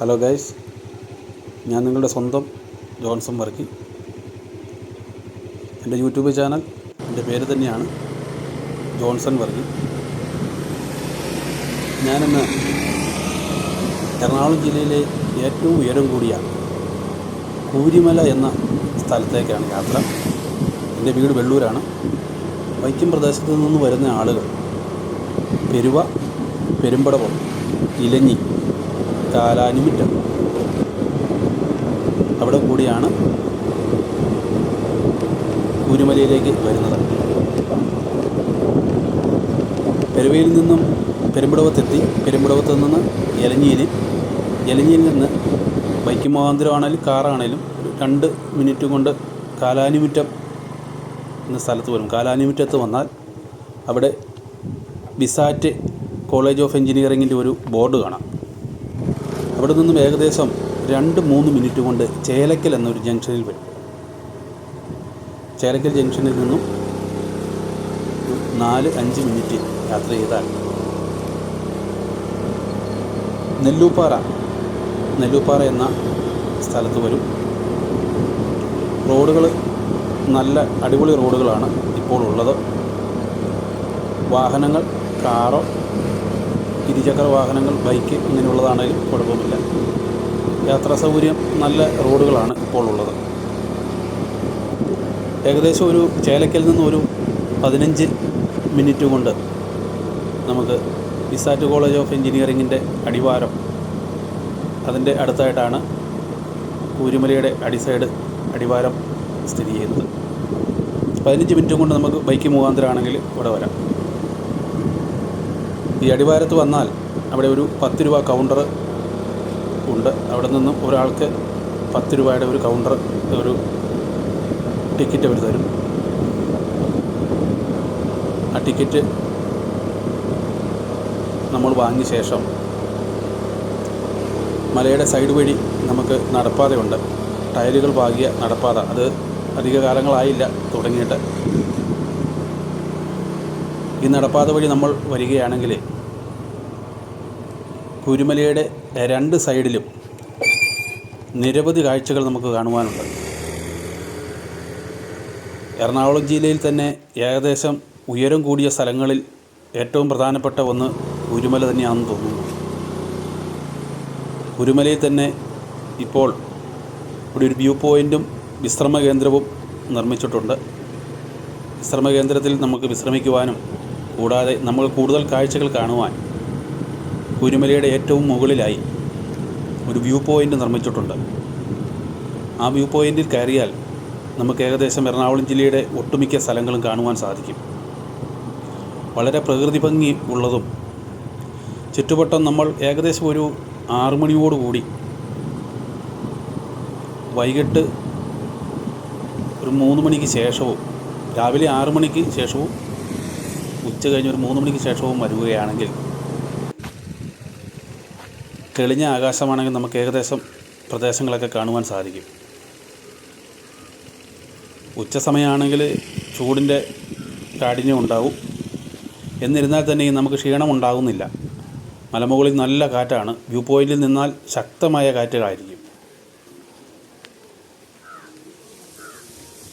Hello guys, ഞാൻ നിങ്ങളുടെ സ്വന്തം ജോൺസൺ വർക്കി. എൻ്റെ യൂട്യൂബ് ചാനൽ എൻ്റെ പേര് തന്നെയാണ്, ജോൺസൺ വർക്കി. ഞാനിന്ന് എറണാകുളം ജില്ലയിലെ ഏറ്റവും ഉയരം കൂടിയ കൂരിമല എന്ന സ്ഥലത്തേക്കാണ് യാത്ര. എൻ്റെ വീട് വെള്ളൂരാണ്. വൈക്കം പ്രദേശത്തു നിന്ന് വരുന്ന ആളുകൾ പെരുവ, പെരുമ്പടവം, ഇലഞ്ഞി, കാലാനിമിറ്റം അവിടെ കൂടിയാണ് കൂരിമലയിലേക്ക് വരുന്നത്. പെരുവയിൽ നിന്നും പെരുമ്പടവത്തെത്തി, പെരുമ്പടവത്ത് നിന്ന് എലഞ്ഞിയിൽ നിന്ന് ബൈക്ക് മുഖാന്തരമാണേലും കാറാണേലും ഒരു 2 മിനിറ്റ് കൊണ്ട് കാലാനിമിറ്റം എന്ന സ്ഥലത്ത് വരും. കാലാനിമിറ്റത്ത് വന്നാൽ അവിടെ ബിസാറ്റ് കോളേജ് ഓഫ് എഞ്ചിനീയറിങ്ങിൻ്റെ ഒരു ബോർഡ് കാണാം. അവിടെ നിന്നും ഏകദേശം 2-3 മിനിറ്റ് കൊണ്ട് ചേലക്കൽ എന്നൊരു ജംഗ്ഷനിൽ വരും. ചേലക്കൽ ജംഗ്ഷനിൽ നിന്നും 4-5 മിനിറ്റ് യാത്ര ചെയ്താൽ നെല്ലൂപ്പാറ എന്ന സ്ഥലത്ത് വരും. റോഡുകൾ നല്ല അടിപൊളി റോഡുകളാണ് ഇപ്പോൾ ഉള്ളത്. വാഹനങ്ങൾ കാറോ, ഇരുചക്ര വാഹനങ്ങൾ, ബൈക്ക് ഇങ്ങനെയുള്ളതാണെങ്കിലും കുഴപ്പമില്ല. യാത്രാ സൗകര്യം നല്ല റോഡുകളാണ് ഇപ്പോൾ ഉള്ളത്. ഏകദേശം ഒരു ചേലക്കൽ നിന്ന് ഒരു 15 മിനിറ്റ് കൊണ്ട് നമുക്ക് ബിസാറ്റ് കോളേജ് ഓഫ് എഞ്ചിനീയറിങ്ങിൻ്റെ അടിവാരം, അതിൻ്റെ അടുത്തായിട്ടാണ് കൂരിമലയുടെ അടിവാരം സ്ഥിതി ചെയ്യുന്നത്. 15 മിനിറ്റ് കൊണ്ട് നമുക്ക് ബൈക്ക് മുഖാന്തരമാണെങ്കിൽ ഇവിടെ വരാം. ഈ അടിവാരത്ത് വന്നാൽ അവിടെ ഒരു 10 രൂപ കൗണ്ടർ ഉണ്ട്. അവിടെ നിന്നും ഒരാൾക്ക് 10 രൂപയുടെ ഒരു ടിക്കറ്റ് അവർ തരും. ആ ടിക്കറ്റ് നമ്മൾ വാങ്ങിയ ശേഷം മലയുടെ സൈഡ് വഴി നമുക്ക് നടപ്പാതയുണ്ട്. ടയലുകൾ പാകിയ നടപ്പാത. അത് അധിക കാലങ്ങളായില്ല തുടങ്ങിയിട്ട്. ഈ നടപ്പാത വഴി നമ്മൾ വരികയാണെങ്കിൽ കൂരിമലയുടെ 2 സൈഡിലും നിരവധി കാഴ്ചകൾ നമുക്ക് കാണുവാനുണ്ട്. എറണാകുളം ജില്ലയിൽ തന്നെ ഏകദേശം ഉയരം കൂടിയ സ്ഥലങ്ങളിൽ ഏറ്റവും പ്രധാനപ്പെട്ട ഒന്ന് കൂരിമല തന്നെയാണെന്ന് തോന്നുന്നു. കൂരിമലയിൽ തന്നെ ഇപ്പോൾ ഇവിടെ ഒരു വ്യൂ പോയിൻറ്റും വിശ്രമ കേന്ദ്രവും നിർമ്മിച്ചിട്ടുണ്ട്. വിശ്രമ കേന്ദ്രത്തിൽ നമുക്ക് വിശ്രമിക്കുവാനും കൂടാതെ നമ്മൾ കൂടുതൽ കാഴ്ചകൾ കാണുവാൻ കൂരിമലയുടെ ഏറ്റവും മുകളിലായി ഒരു വ്യൂ പോയിൻ്റ് നിർമ്മിച്ചിട്ടുണ്ട്. ആ വ്യൂ പോയിൻറ്റിൽ കയറിയാൽ നമുക്ക് ഏകദേശം എറണാകുളം ജില്ലയുടെ ഒട്ടുമിക്ക സ്ഥലങ്ങളും കാണുവാൻ സാധിക്കും. വളരെ പ്രകൃതി ഭംഗി ഉള്ളതും ചുറ്റുവട്ടം നമ്മൾ ഏകദേശം ഒരു 6 മണിയോടുകൂടി വൈകിട്ട് ഒരു 3 മണിക്ക് ശേഷവും, രാവിലെ 6 മണിക്ക് ശേഷവും ഉച്ച കഴിഞ്ഞ് ഒരു 3 മണിക്ക് ശേഷവും വരികയാണെങ്കിൽ തെളിഞ്ഞ ആകാശമാണെങ്കിൽ നമുക്ക് ഏകദേശം പ്രദേശങ്ങളൊക്കെ കാണുവാൻ സാധിക്കും. ഉച്ച സമയമാണെങ്കിൽ ചൂടിൻ്റെ കാഠിന്യം ഉണ്ടാവും. എന്നിരുന്നാൽ തന്നെയും നമുക്ക് ക്ഷീണമുണ്ടാകുന്നില്ല. മലമുകളിൽ നല്ല കാറ്റാണ്. വ്യൂ പോയിൻറ്റിൽ നിന്നാൽ ശക്തമായ കാറ്റുകളായിരിക്കും.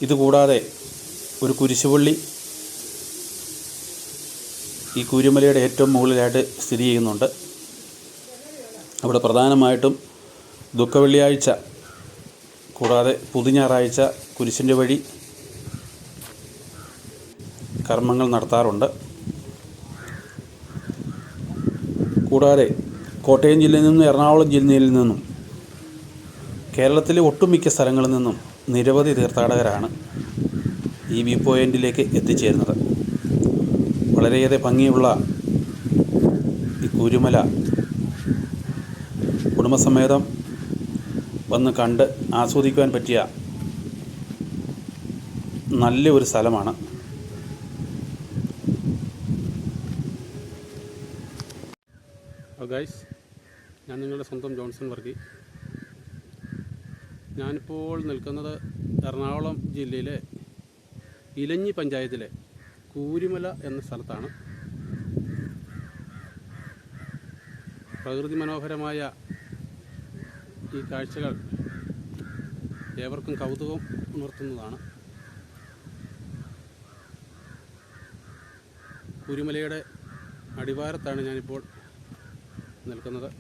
ഇതുകൂടാതെ ഒരു കുരിശുപള്ളി ഈ കൂരിമലയുടെ ഏറ്റവും മുകളിലായിട്ട് സ്ഥിതി ചെയ്യുന്നുണ്ട്. അവിടെ പ്രധാനമായിട്ടും ദുഃഖവെള്ളിയാഴ്ച കൂടാതെ പുതുഞാറാഴ്ച കുരിശിൻ്റെ വഴി കർമ്മങ്ങൾ നടത്താറുണ്ട്. കൂടാതെ കോട്ടയം ജില്ലയിൽ നിന്നും എറണാകുളം ജില്ലയിൽ നിന്നും കേരളത്തിലെ ഒട്ടുമിക്ക സ്ഥലങ്ങളിൽ നിന്നും നിരവധി തീർത്ഥാടകരാണ് ഈ വ്യൂ പോയിൻറ്റിലേക്ക് എത്തിച്ചേരുന്നത്. വളരെയേറെ ഭംഗിയുള്ള ഈ കൂരിമല കുടുംബസമേതം വന്ന് കണ്ട് ആസ്വദിക്കുവാൻ പറ്റിയ നല്ല ഒരു സ്ഥലമാണ്. ഗൈസ്, ഞാൻ നിങ്ങളുടെ സ്വന്തം ജോൺസൺ വർക്കി. ഞാനിപ്പോൾ നിൽക്കുന്നത് എറണാകുളം ജില്ലയിലെ ഇലഞ്ഞി പഞ്ചായത്തിലെ കൂരിമല എന്ന സ്ഥലത്താണ്. പ്രകൃതി മനോഹരമായ ഈ കാഴ്ചകൾ ഏവർക്കും കൗതുകം ഉണർത്തുന്നതാണ്. കുരിമലയുടെ അടിവാരത്താണ് ഞാനിപ്പോൾ നിൽക്കുന്നത്.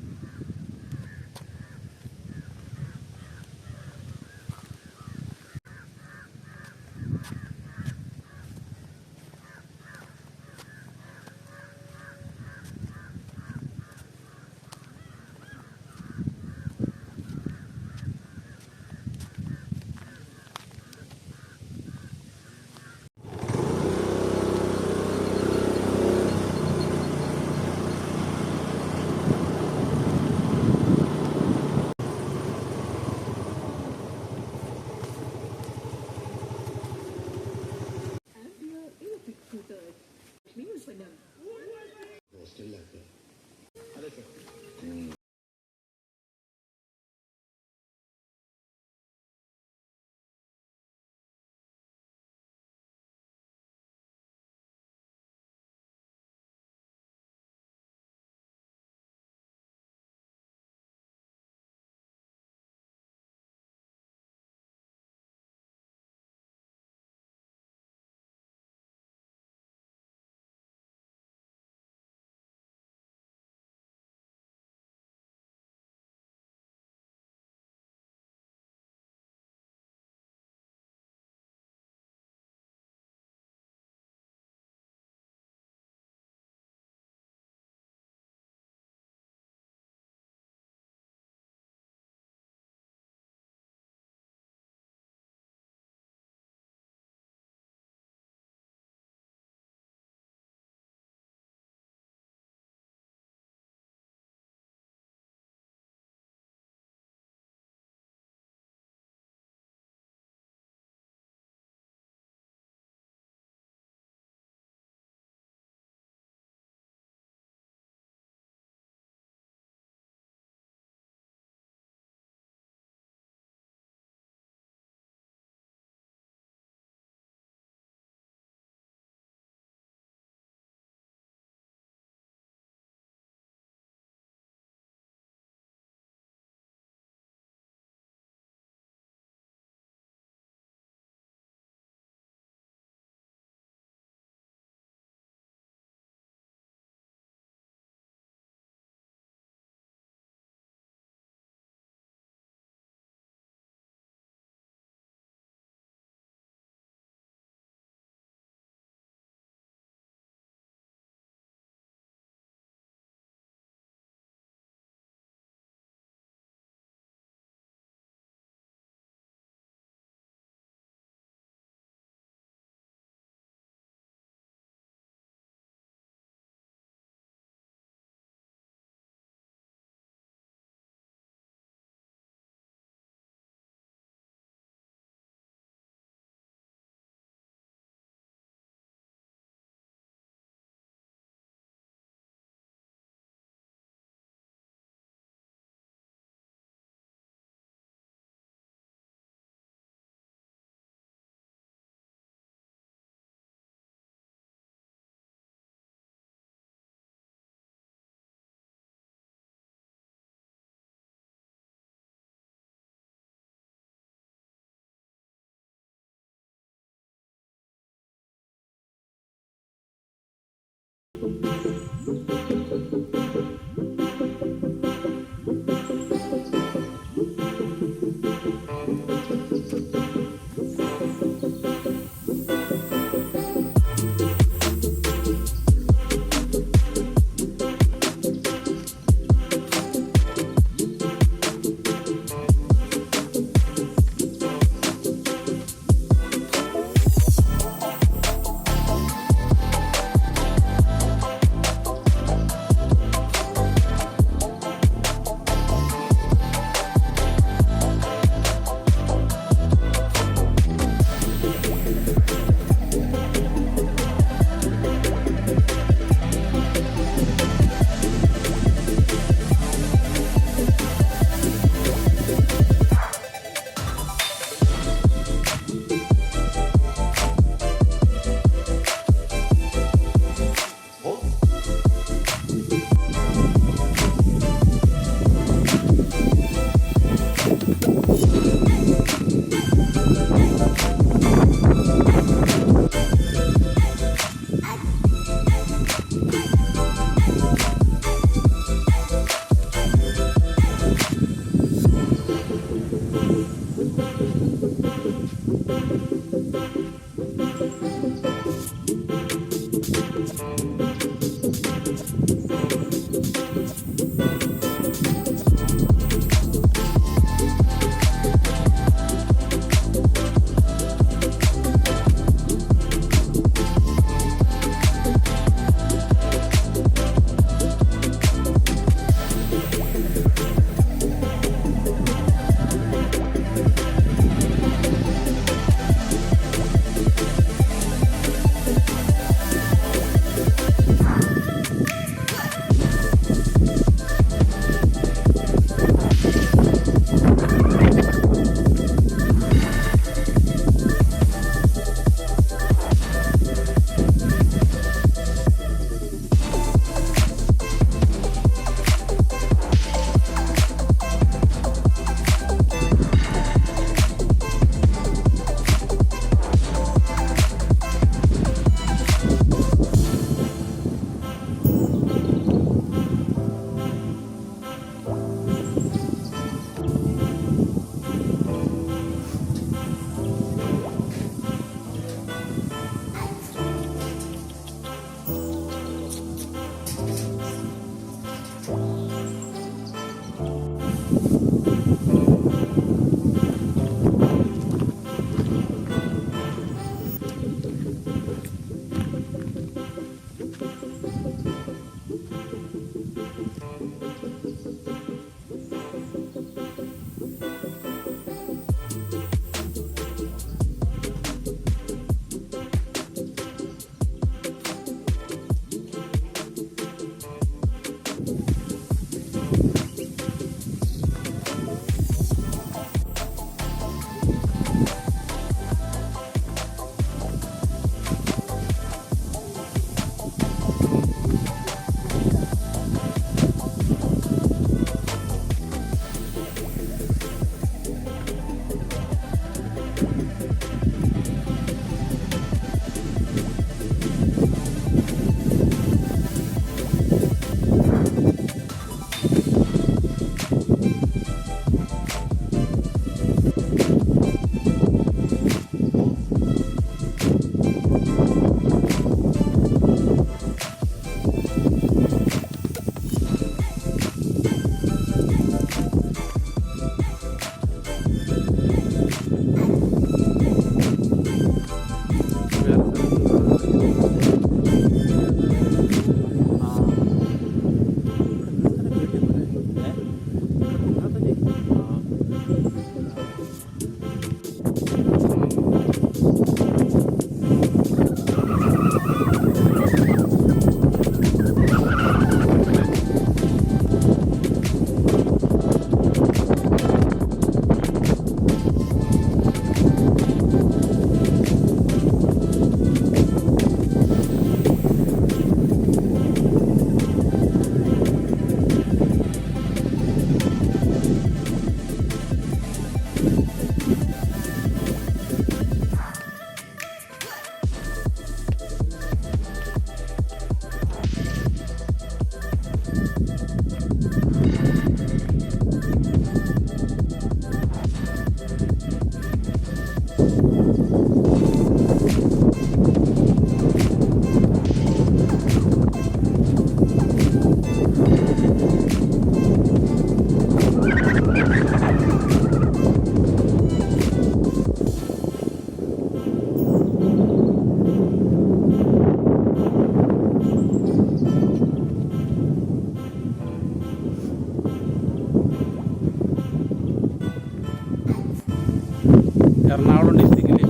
എറണാകുളം ഡിസ്ട്രിക്റ്റിൽ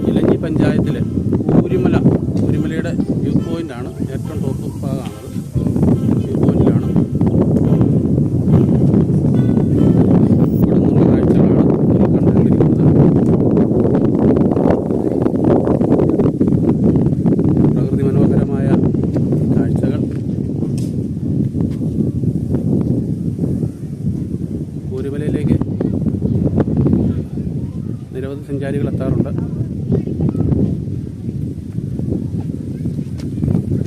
ഇലഞ്ഞി പഞ്ചായത്തിൽ ഊരിമലയുടെ വ്യൂ പോയിൻ്റാണ്. ഏറ്റവും ടോപ്പ് ഭാഗമാണത്. വ്യൂ പോയിന്റിലാണ് ഇവിടെ നിന്നുള്ള കാഴ്ചകളാണ് കണ്ടുകൊണ്ടിരിക്കുന്നത്. പ്രകൃതി മനോഹരമായ കാഴ്ചകൾ. ഊരിമലയിലേക്ക് നിരവധി സഞ്ചാരികൾ എത്താറുണ്ട്.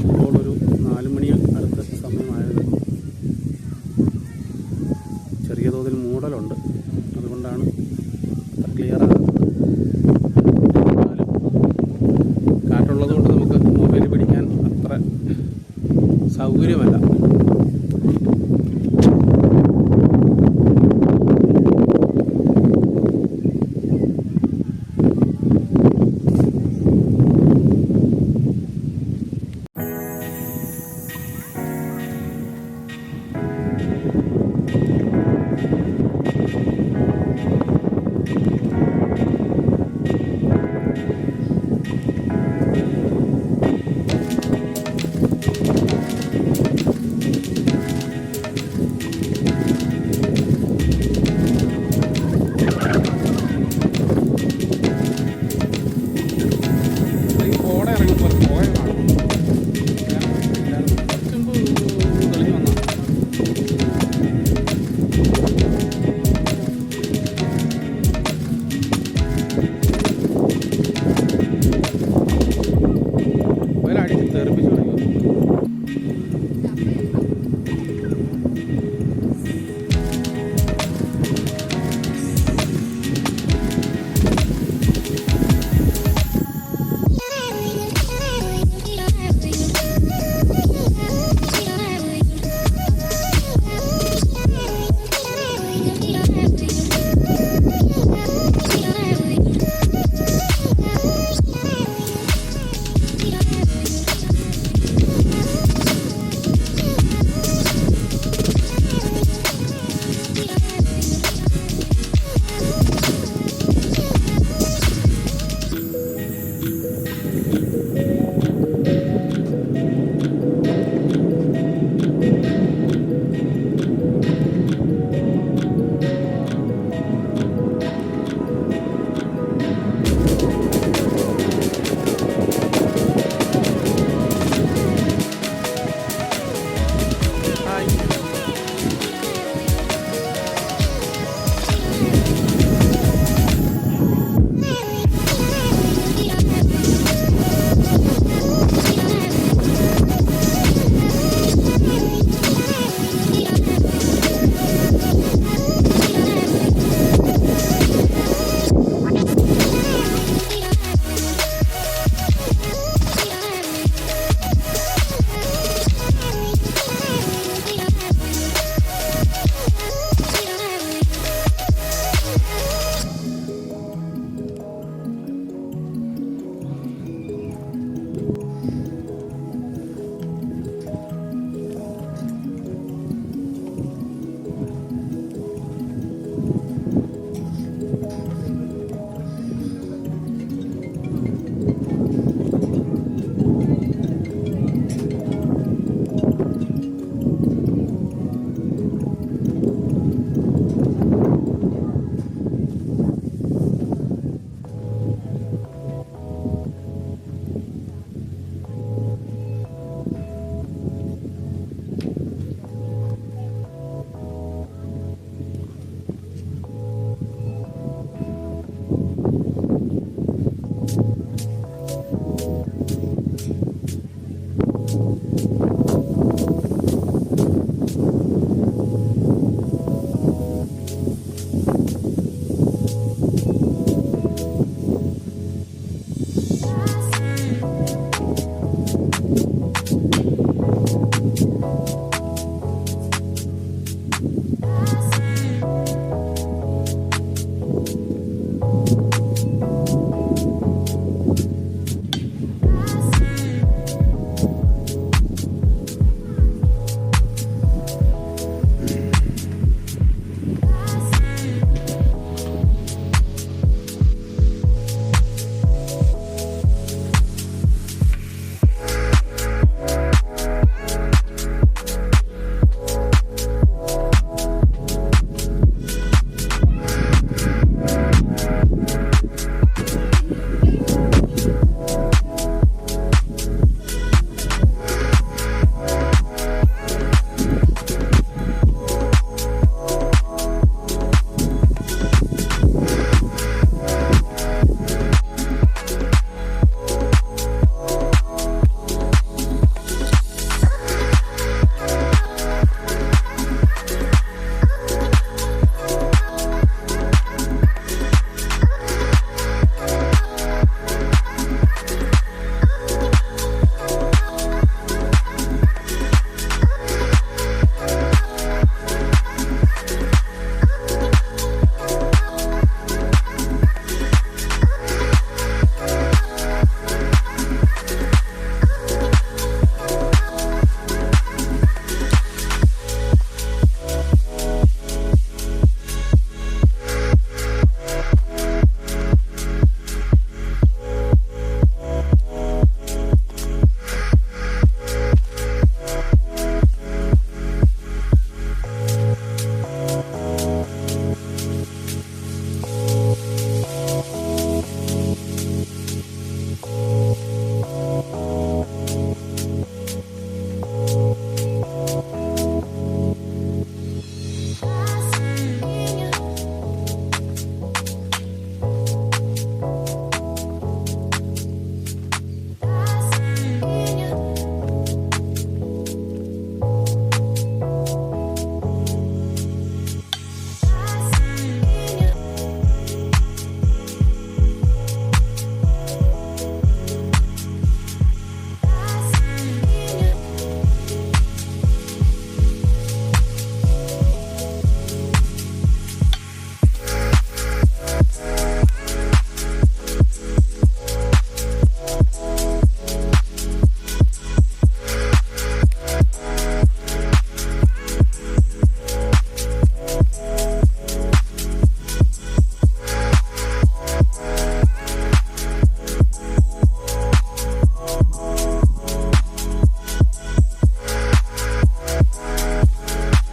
ഇപ്പോൾ ഒരു 4 മണി അടുത്ത സമയമായത് ചെറിയ തോതിൽ മൂടലുണ്ട്, അതുകൊണ്ടാണ് ക്ലിയർ ആകുന്നത്. എന്നാലും കാറ്റുള്ളത് കൊണ്ട് നമുക്ക് മൊബൈൽ പിടിക്കാൻ അത്ര സൗകര്യമല്ല.